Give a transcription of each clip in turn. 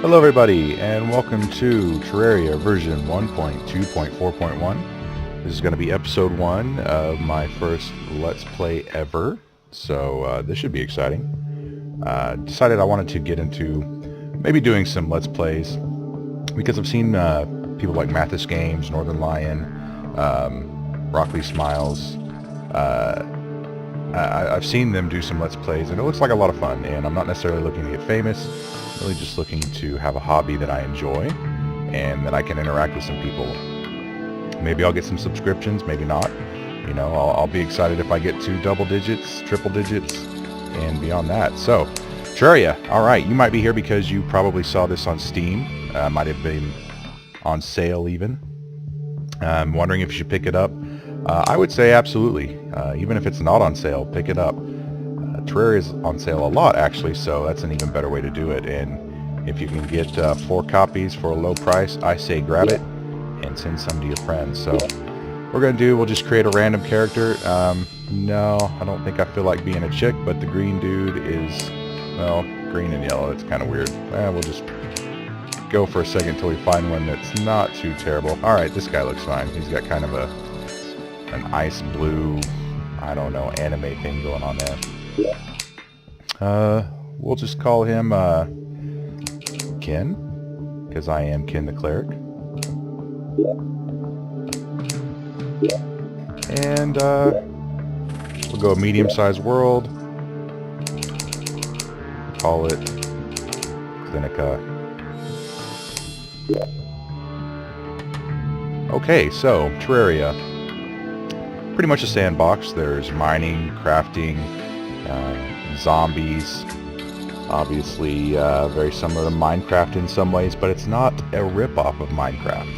Hello everybody, and welcome to Terraria version 1.2.4.1. This is going to be episode 1 of my first Let's Play ever, so this should be exciting. Decided I wanted to get into maybe doing some Let's Plays, because I've seen people like Mathis Games, Northern Lion, Broccoli Smiles. I've seen them do some Let's Plays, and it looks like a lot of fun, and I'm not necessarily looking to get famous. Really just looking to have a hobby that I enjoy and that I can interact with some people. Maybe I'll get some subscriptions, maybe not. You know, I'll be excited if I get to double digits, triple digits, and beyond that. So, Terraria, alright, you might be here because you probably saw this on Steam. Might have been on sale even. I'm wondering if you should pick it up. I would say absolutely. Even if it's not on sale, pick it up. Terraria is on sale a lot, actually, so that's an even better way to do it. And if you can get 4 copies for a low price, I say grab it and send some to your friends. So what we're going to do, we'll just create a random character. No, I don't think I feel like being a chick, but the green dude is, well, green and yellow. It's kind of weird. We'll just go for a second until we find one that's not too terrible. Alright, this guy looks fine. He's got kind of an ice blue, I don't know, anime thing going on there. We'll just call him Ken, because I am Ken the Cleric. And we'll go medium-sized world. Call it Clinica. Okay, so Terraria. Pretty much a sandbox. There's mining, crafting, zombies. Obviously very similar to Minecraft in some ways, but it's not a rip-off of Minecraft.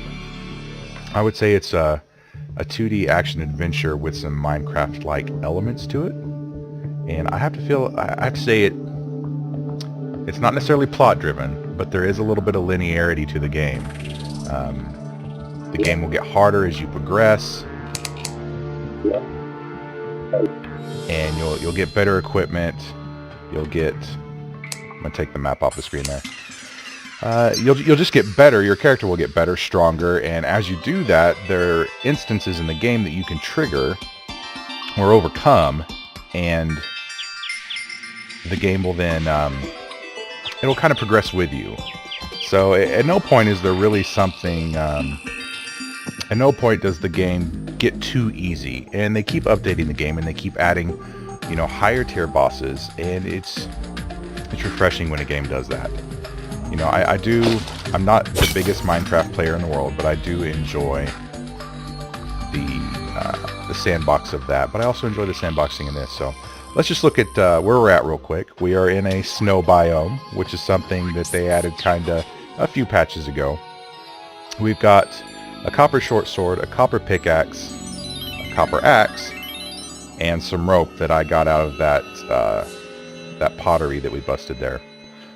I would say it's a 2D action adventure with some Minecraft-like elements to it. And I have to say it's not necessarily plot-driven, but there is a little bit of linearity to the game. The game will get harder as you progress, and you'll get better equipment. You'll get, I'm gonna take the map off the screen there. You'll just get better. Your character will get better, stronger, and as you do that, there are instances in the game that you can trigger or overcome, and the game will then it'll kind of progress with you. So at no point is there really something. At no point does the game get too easy, and they keep updating the game and they keep adding, you know, higher tier bosses, and it's refreshing when a game does that. You know, I'm not the biggest Minecraft player in the world, but I do enjoy the sandbox of that, but I also enjoy the sandboxing in this. So let's just look at where we're at real quick. We are in a snow biome, which is something that they added kinda a few patches ago. We've got a copper short sword, a copper pickaxe, a copper axe, and some rope that I got out of that pottery that we busted there.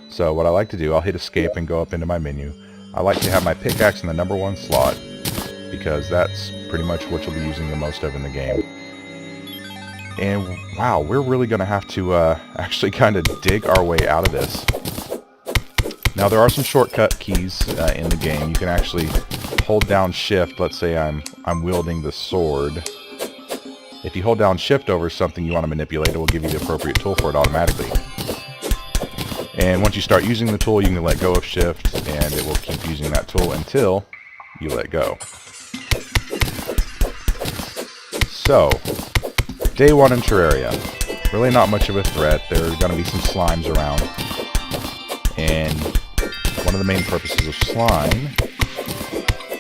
So what I like to do, I'll hit escape and go up into my menu. I like to have my pickaxe in the number 1 slot, because that's pretty much what you'll be using the most of in the game. And wow, we're really going to have to actually kind of dig our way out of this. Now there are some shortcut keys in the game. You can actually hold down shift. Let's say I'm wielding the sword. If you hold down shift over something you want to manipulate, it will give you the appropriate tool for it automatically. And once you start using the tool, you can let go of shift, and it will keep using that tool until you let go. So, day 1 in Terraria. Really not much of a threat. There are going to be some slimes around. And one of the main purposes of slime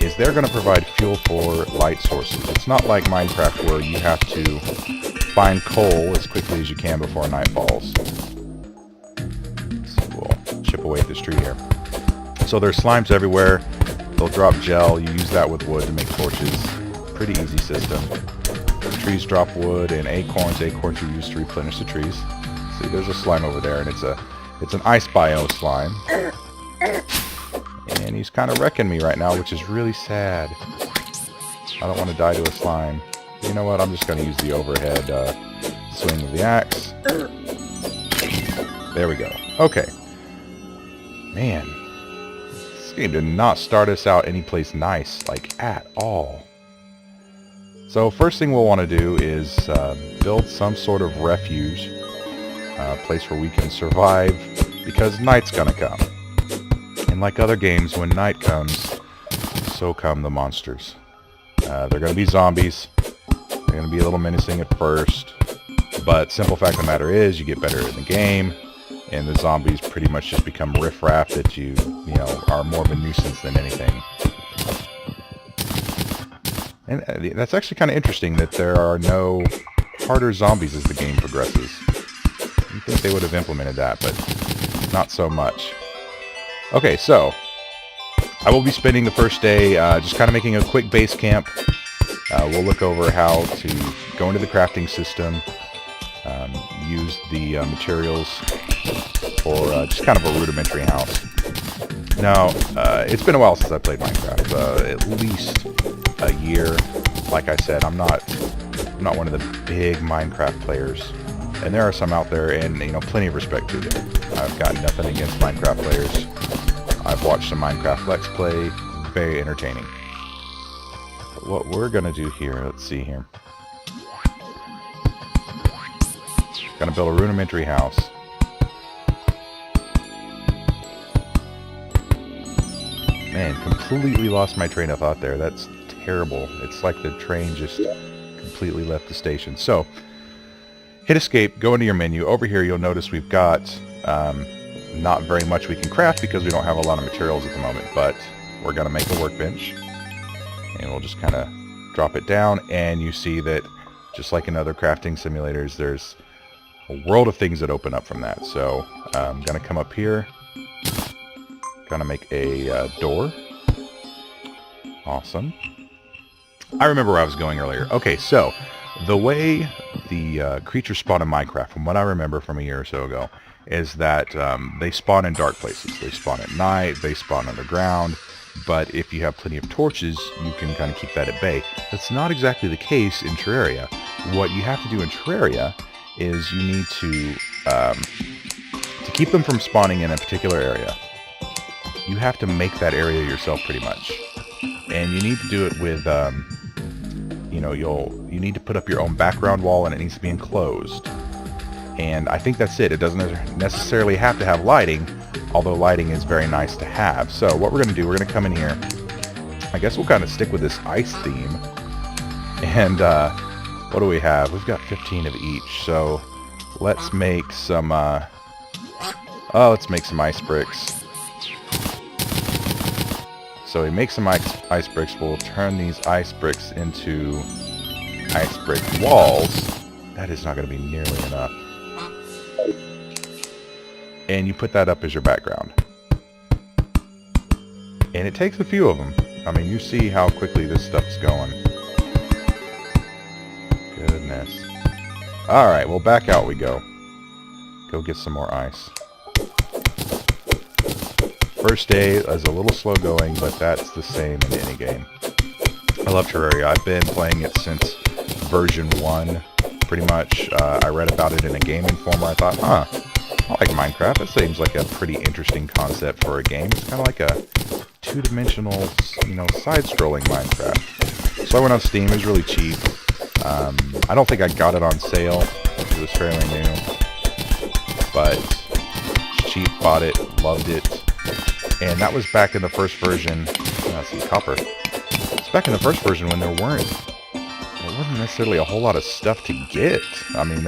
is they're going to provide fuel for light sources. It's not like Minecraft where you have to find coal as quickly as you can before night falls. So we'll chip away at this tree here. So there's slimes everywhere. They'll drop gel. You use that with wood to make torches. Pretty easy system. Trees drop wood and acorns. Acorns are used to replenish the trees. See, there's a slime over there, and it's an ice biome slime. And he's kind of wrecking me right now, which is really sad. I don't want to die to a slime. You know what? I'm just going to use the overhead swing of the axe. There we go. Okay. Man, game did not start us out anyplace nice, like, at all. So first thing we'll want to do is build some sort of refuge, a place where we can survive, because night's gonna come. And like other games, when night comes, so come the monsters. They're gonna be zombies. They're gonna be a little menacing at first, but simple fact of the matter is, you get better in the game, and the zombies pretty much just become riffraff that you know, are more of a nuisance than anything. And that's actually kind of interesting that there are no harder zombies as the game progresses. You'd think they would have implemented that, but not so much. Okay, so I will be spending the first day just kind of making a quick base camp. We'll look over how to go into the crafting system, use the materials for just kind of a rudimentary house. Now, it's been a while since I played Minecraft, at least a year. Like I said, I'm not one of the big Minecraft players, and there are some out there, and you know, plenty of respect to them. I've got nothing against Minecraft players. I've watched some Minecraft Let's Play, very entertaining. But what we're gonna do here, let's see here. Gonna build a rudimentary house. Man, completely lost my train of thought there. That's terrible. It's like the train just completely left the station. So, hit escape, go into your menu. Over here you'll notice we've got not very much we can craft because we don't have a lot of materials at the moment, but we're going to make a workbench. And we'll just kind of drop it down, and you see that just like in other crafting simulators, there's a world of things that open up from that. So I'm going to come up here, going to make a door. Awesome. I remember where I was going earlier. Okay, so the way the creatures spawn in Minecraft, from what I remember from a year or so ago, is that they spawn in dark places. They spawn at night, they spawn underground, but if you have plenty of torches, you can kind of keep that at bay. That's not exactly the case in Terraria. What you have to do in Terraria is you need to keep them from spawning in a particular area, you have to make that area yourself pretty much. And you need to do it with, you know, you need to put up your own background wall, and it needs to be enclosed. And I think that's it. It doesn't necessarily have to have lighting, although lighting is very nice to have. So what we're going to do, we're going to come in here. I guess we'll kind of stick with this ice theme. And what do we have? We've got 15 of each. So let's make some, let's make some ice bricks. So we make some ice bricks. We'll turn these ice bricks into ice brick walls. That is not going to be nearly enough. And you put that up as your background. And it takes a few of them. I mean, you see how quickly this stuff's going. Goodness. Alright, well, back out we go. Go get some more ice. First day is a little slow going, but that's the same in any game. I love Terraria. I've been playing it since version 1, pretty much. I read about it in a Game Informer. I thought, I like Minecraft. That seems like a pretty interesting concept for a game. It's kind of like a two-dimensional, you know, side-scrolling Minecraft. So I went on Steam. It was really cheap. I don't think I got it on sale. It was fairly new. But cheap, bought it, loved it. And that was back in the first version. Let's see, copper. It's back in the first version when there wasn't necessarily a whole lot of stuff to get. I mean,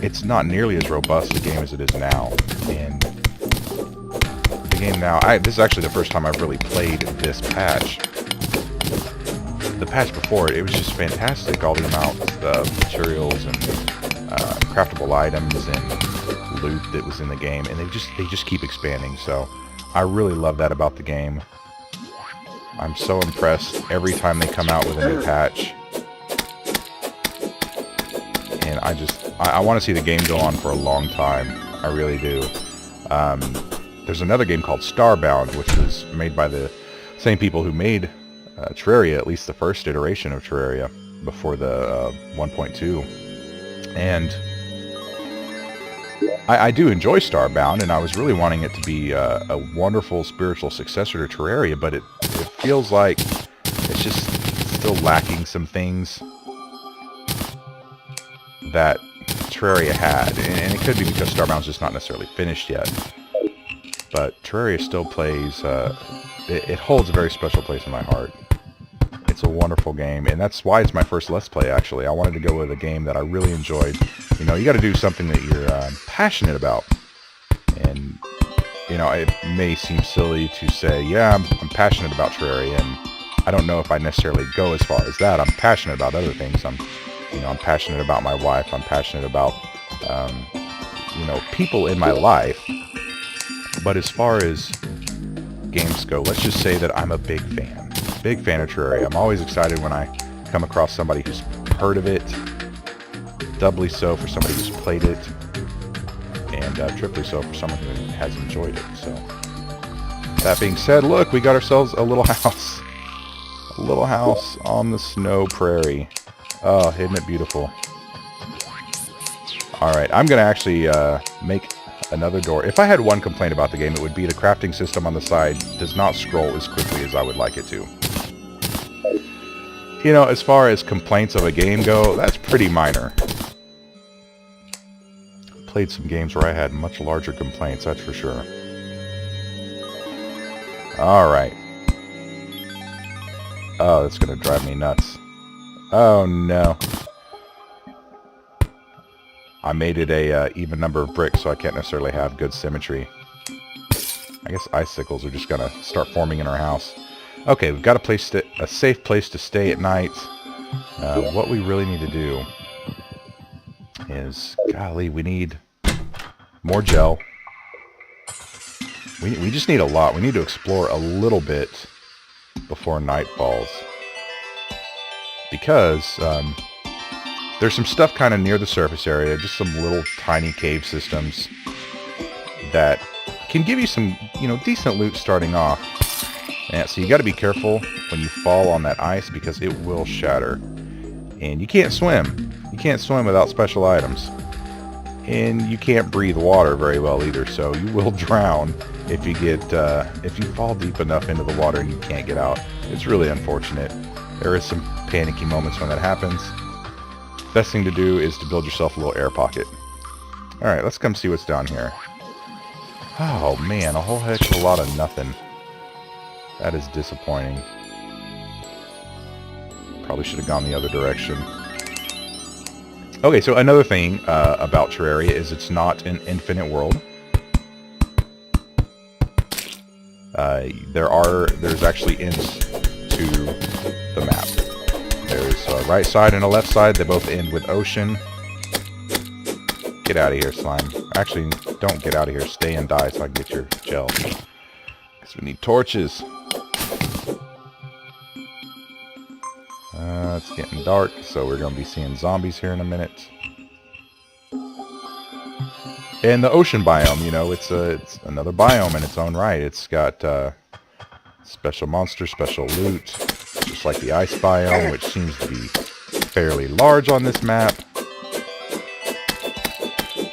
it's not nearly as robust a game as it is now. And the game now, this is actually the first time I've really played this patch. The patch before it was just fantastic. All the amounts of materials and craftable items and loot that was in the game, and they just keep expanding. So I really love that about the game. I'm so impressed every time they come out with a new patch. And I want to see the game go on for a long time. I really do. There's another game called Starbound, which was made by the same people who made Terraria, at least the first iteration of Terraria, before the 1.2. And I do enjoy Starbound, and I was really wanting it to be a wonderful spiritual successor to Terraria, but it feels like it's just still lacking some things that Terraria had. And it could be because Starbound's just not necessarily finished yet. But Terraria still plays, it holds a very special place in my heart. It's a wonderful game, and that's why it's my first Let's Play, actually. I wanted to go with a game that I really enjoyed. You know, you got to do something that you're passionate about. And, you know, it may seem silly to say, yeah, I'm passionate about Terraria, and I don't know if I necessarily go as far as that. I'm passionate about other things. I'm passionate about my wife. I'm passionate about, you know, people in my life. But as far as games go, let's just say that I'm a big fan. Big fan of Terraria. I'm always excited when I come across somebody who's heard of it. Doubly so for somebody who's played it. And triply so for someone who has enjoyed it. So, that being said, look, we got ourselves a little house. A little house on the snow prairie. Oh, isn't it beautiful? Alright, I'm going to actually make another door. If I had one complaint about the game, it would be the crafting system on the side does not scroll as quickly as I would like it to. You know, as far as complaints of a game go, that's pretty minor. Played some games where I had much larger complaints, that's for sure. Alright. Oh, that's going to drive me nuts. Oh, no. I made it a even number of bricks, so I can't necessarily have good symmetry. I guess icicles are just going to start forming in our house. Okay, we've got a safe place to stay at night. What we really need to do is, golly, we need more gel. We just need a lot. We need to explore a little bit before night falls. Because there's some stuff kind of near the surface area, just some little tiny cave systems that can give you some, you know, decent loot starting off. Yeah, so you got to be careful when you fall on that ice because it will shatter. And you can't swim. You can't swim without special items. And you can't breathe water very well either, so you will drown if you fall deep enough into the water and you can't get out. It's really unfortunate. There is some panicky moments when that happens. Best thing to do is to build yourself a little air pocket. Alright, let's come see what's down here. Oh man, a whole heck of a lot of nothing. That is disappointing. Probably should have gone the other direction. Okay, so another thing about Terraria is it's not an infinite world. There's actually ends to the map. There's a right side and a left side. They both end with ocean. Get out of here, slime. Actually, don't get out of here. Stay and die so I can get your gel. Because we need torches. It's getting dark, so we're going to be seeing zombies here in a minute. And the ocean biome, you know, it's another biome in its own right. It's got special monsters, special loot, just like the ice biome, which seems to be fairly large on this map.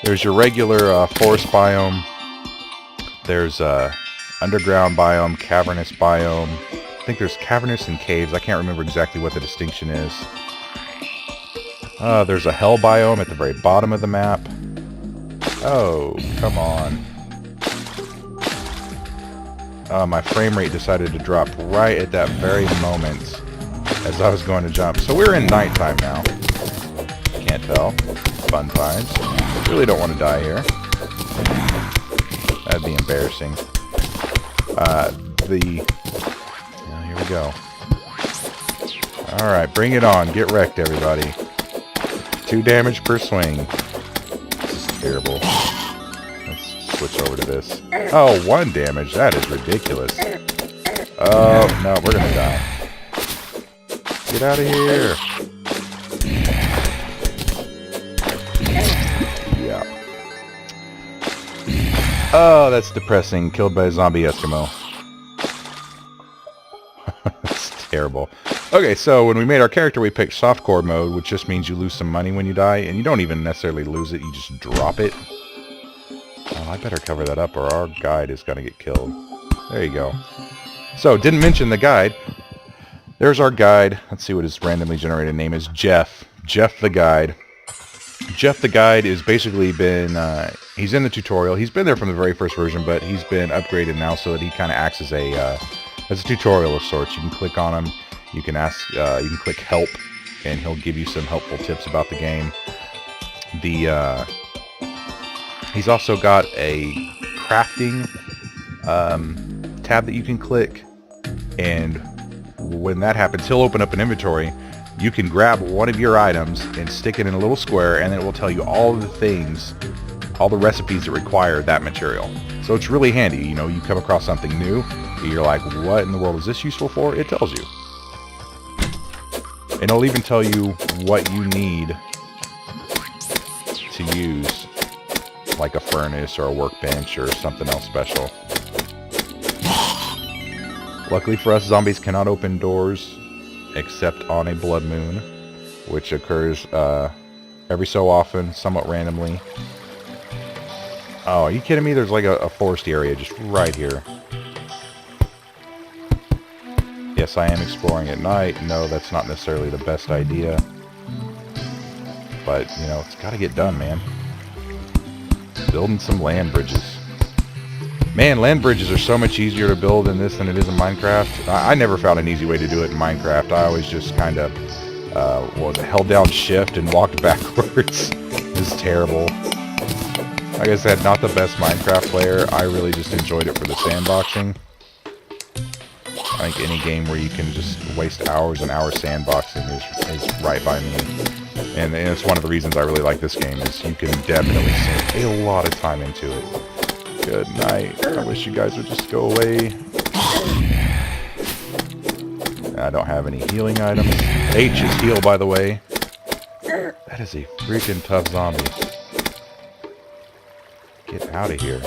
There's your regular forest biome. There's underground biome, cavernous biome. I think there's cavernous and caves. I can't remember exactly what the distinction is. There's a hell biome at the very bottom of the map. Oh, come on. My frame rate decided to drop right at that very moment as I was going to jump. So we're in nighttime now. Can't tell. Fun times. Really don't want to die here. That'd be embarrassing. Here we go. Alright, bring it on. Get wrecked, everybody. 2 damage per swing. This is terrible. Let's switch over to this. Oh, 1 damage. That is ridiculous. Oh, no, we're gonna die. Get out of here. Yeah. Oh, that's depressing. Killed by a zombie Eskimo. That's terrible. Okay, so when we made our character, we picked softcore mode, which just means you lose some money when you die, and you don't even necessarily lose it, you just drop it. Oh, I better cover that up or our guide is going to get killed. There you go. So, didn't mention the guide. There's our guide. Let's see what his randomly generated name is. Jeff. Jeff the guide. Jeff the guide is basically been, he's in the tutorial. He's been there from the very first version, but he's been upgraded now so that he kind of acts as a tutorial of sorts. You can click on him. You can ask, you can click help, and he'll give you some helpful tips about the game. He's also got a crafting tab that you can click, and when that happens, he'll open up an inventory. You can grab one of your items and stick it in a little square, and then it will tell you all the things, all the recipes that require that material. So it's really handy. You know, you come across something new, you're like, what in the world is this useful for? It tells you. And it'll even tell you what you need to use, like a furnace or a workbench or something else special. Luckily for us, zombies cannot open doors except on a blood moon, which occurs every so often, somewhat randomly. Oh, are you kidding me? There's like a forest area just right here. Yes, I am exploring at night. No, that's not necessarily the best idea. But, you know, it's got to get done, man. Building some land bridges. Man, land bridges are so much easier to build in this than it is in Minecraft. I never found an easy way to do it in Minecraft. I always just kind of held down shift and walked backwards. This is terrible. Like I said, not the best Minecraft player. I really just enjoyed it for the sandboxing. I think any game where you can just waste hours and hours sandboxing is right by me. And it's one of the reasons I really like this game, is you can definitely sink a lot of time into it. Good night. I wish you guys would just go away. I don't have any healing items. H is heal, by the way. That is a freaking tough zombie. Get out of here.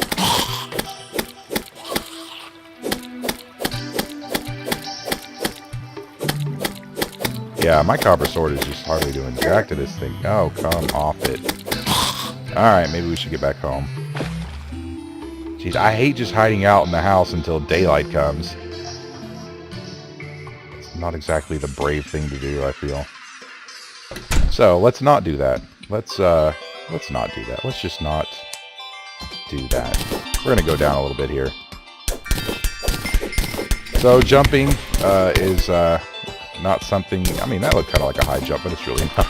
Yeah, my copper sword is just hardly doing jack to this thing. Oh, come off it. Alright, maybe we should get back home. Jeez, I hate just hiding out in the house until daylight comes. It's not exactly the brave thing to do, I feel. So, let's not do that. Let's not do that. Let's just not do that. We're gonna go down a little bit here. So, jumping is not something... I mean, that looked kind of like a high jump, but it's really not.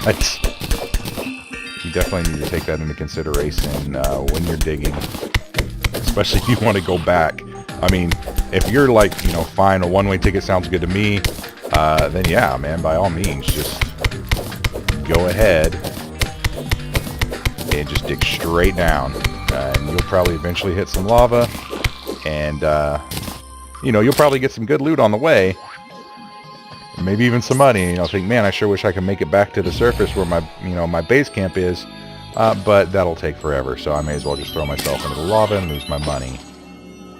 You definitely need to take that into consideration when you're digging. Especially if you want to go back. I mean, if you're like, you know, fine, a one-way ticket sounds good to me, then yeah, man, by all means, just go ahead and just dig straight down. And you'll probably eventually hit some lava, and, you know, you'll probably get some good loot on the way. Maybe even some money. You know, think, man, I sure wish I could make it back to the surface where my, you know, my base camp is. But that'll take forever, so I may as well just throw myself into the lava and lose my money.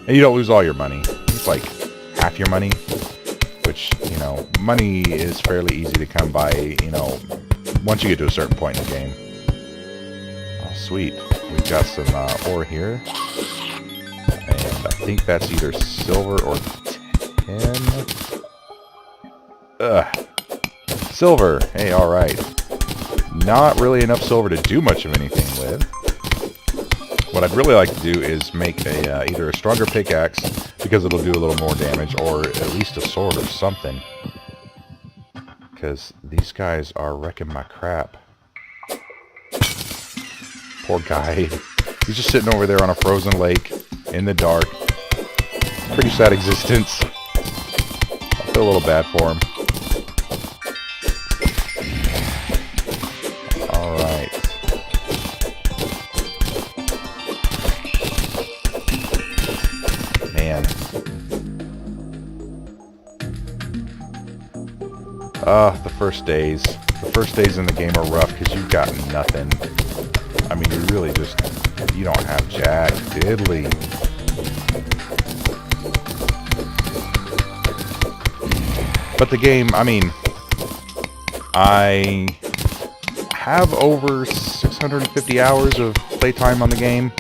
And you don't lose all your money. It's like half your money, which, you know, money is fairly easy to come by, you know, once you get to a certain point in the game. Oh, sweet. We've got some ore here. And I think that's either silver or tin. Ugh. Silver. Hey, alright. Not really enough silver to do much of anything with. What I'd really like to do is make a either a stronger pickaxe, because it'll do a little more damage, or at least a sword or something. Because these guys are wrecking my crap. Poor guy. He's just sitting over there on a frozen lake in the dark. Pretty sad existence. I feel a little bad for him. Alright. Man. The first days. The first days in the game are rough because you've got nothing. I mean, you really just... You don't have jack diddly. But the game, I mean... I have over 650 hours of playtime on the game.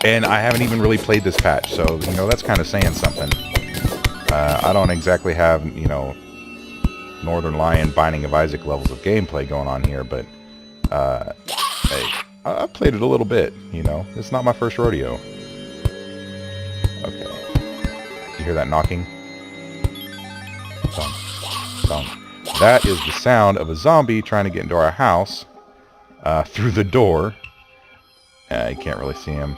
And I haven't even really played this patch, so, you know, that's kind of saying something. I don't exactly have, you know, Northern Lion, Binding of Isaac levels of gameplay going on here, but hey, I've played it a little bit, you know. It's not my first rodeo. Okay. You hear that knocking? Thump, thump. That is the sound of a zombie trying to get into our house through the door. You can't really see him.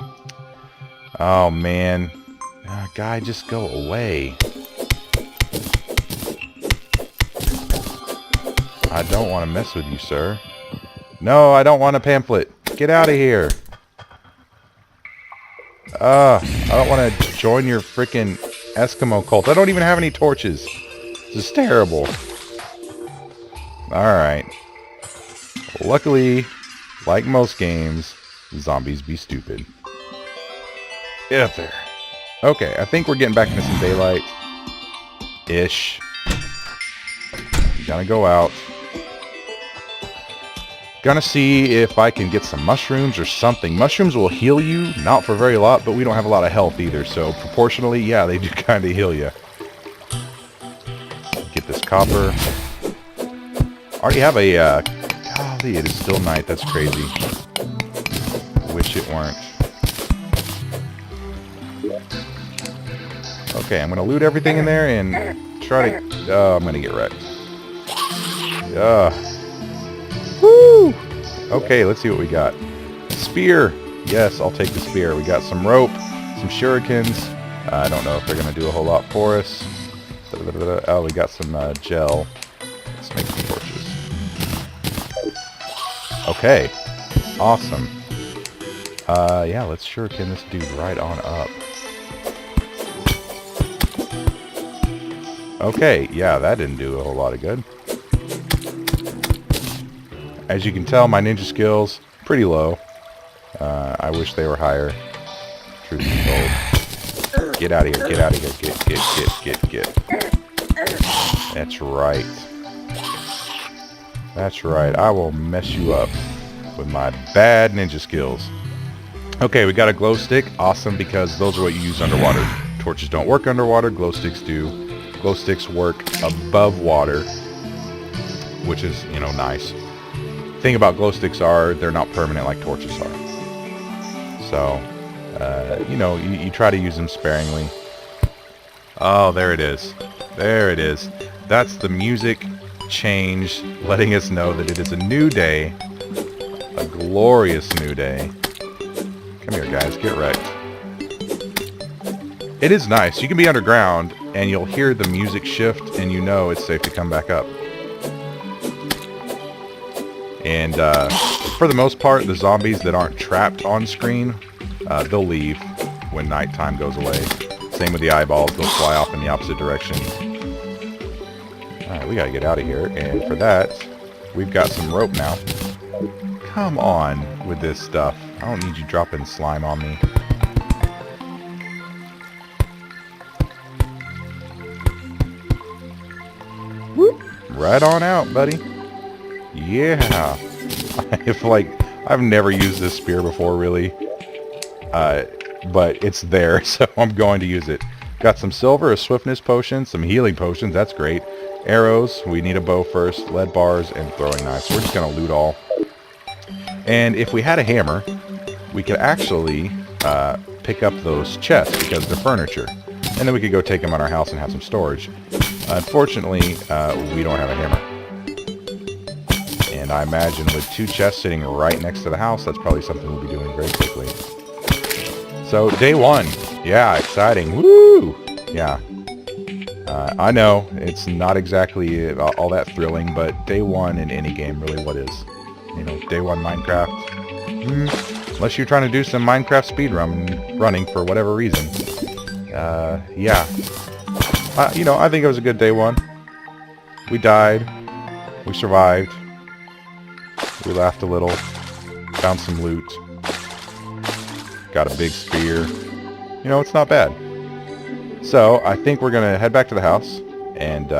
Oh, man. Guy, just go away. I don't want to mess with you, sir. No, I don't want a pamphlet. Get out of here. I don't want to join your freaking Eskimo cult. I don't even have any torches. This is terrible. Alright. Luckily, like most games, zombies be stupid. Get up there. Okay, I think we're getting back into some daylight-ish. Gonna go out. Gonna see if I can get some mushrooms or something. Mushrooms will heal you, not for very lot, but we don't have a lot of health either, so proportionally, yeah, they do kind of heal you. Get this copper. Already have a, golly, it is still night, that's crazy. Wish it weren't. Okay, I'm gonna loot everything in there and try to, oh, I'm gonna get wrecked. Woo! Okay, let's see what we got. Spear. Yes, I'll take the spear. We got some rope, some shurikens. I don't know if they're going to do a whole lot for us. Oh, we got some gel. Let's make some torches. Okay. Awesome. Yeah, let's shuriken this dude right on up. Okay, yeah, that didn't do a whole lot of good. As you can tell, my ninja skills pretty low. I wish they were higher. Truth be told. Get out of here! Get out of here! Get! That's right. That's right. I will mess you up with my bad ninja skills. Okay, we got a glow stick. Awesome, because those are what you use underwater. Torches don't work underwater. Glow sticks do. Glow sticks work above water, which is, you know, nice. Thing about glow sticks are they're not permanent like torches are. So, you know, you try to use them sparingly. Oh, there it is. There it is. That's the music change letting us know that it is a new day. A glorious new day. Come here, guys. Get wrecked. It is nice. You can be underground and you'll hear the music shift and you know it's safe to come back up. And for the most part, the zombies that aren't trapped on screen, they'll leave when nighttime goes away. Same with the eyeballs, they'll fly off in the opposite direction. Alright, we gotta get out of here, and for that, we've got some rope now. Come on with this stuff. I don't need you dropping slime on me. Whoop. Right on out, buddy. Yeah. I've never used this spear before, really. But it's there, so I'm going to use it. Got some silver, a swiftness potion, some healing potions, that's great. Arrows, we need a bow first, lead bars, and throwing knives. So we're just going to loot all. And if we had a hammer, we could actually pick up those chests because they're furniture. And then we could go take them on our house and have some storage. Unfortunately, we don't have a hammer. And I imagine with two chests sitting right next to the house, that's probably something we'll be doing very quickly. So, day one. Yeah, exciting. Woo! Yeah. I know, it's not exactly all that thrilling, but day one in any game, really what is? You know, day one Minecraft. Unless you're trying to do some Minecraft running for whatever reason. Yeah. You know, I think it was a good day one. We died. We survived. We laughed a little. Found some loot. Got a big spear. You know, it's not bad. So, I think we're going to head back to the house. And,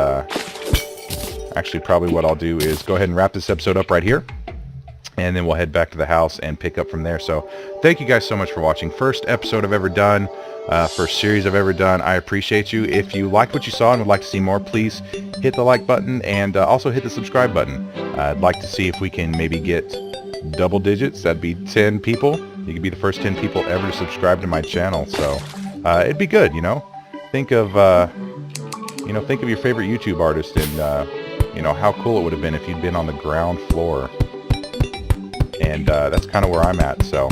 actually, probably what I'll do is go ahead and wrap this episode up right here. and then we'll head back to the house and pick up from there. So thank you guys so much for watching. First episode I've ever done, first series I've ever done. I appreciate you. If you liked what you saw and would like to see more, please hit the like button and also hit the subscribe button. I'd like to see if we can maybe get double digits. That'd be 10 people. You could be the first 10 people ever to subscribe to my channel. So it'd be good, you know. Think of think of your favorite YouTube artist and you know, how cool it would have been if you'd been on the ground floor. And that's kind of where I'm at. So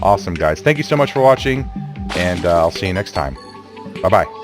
awesome, guys. Thank you so much for watching, and I'll see you next time. Bye-bye.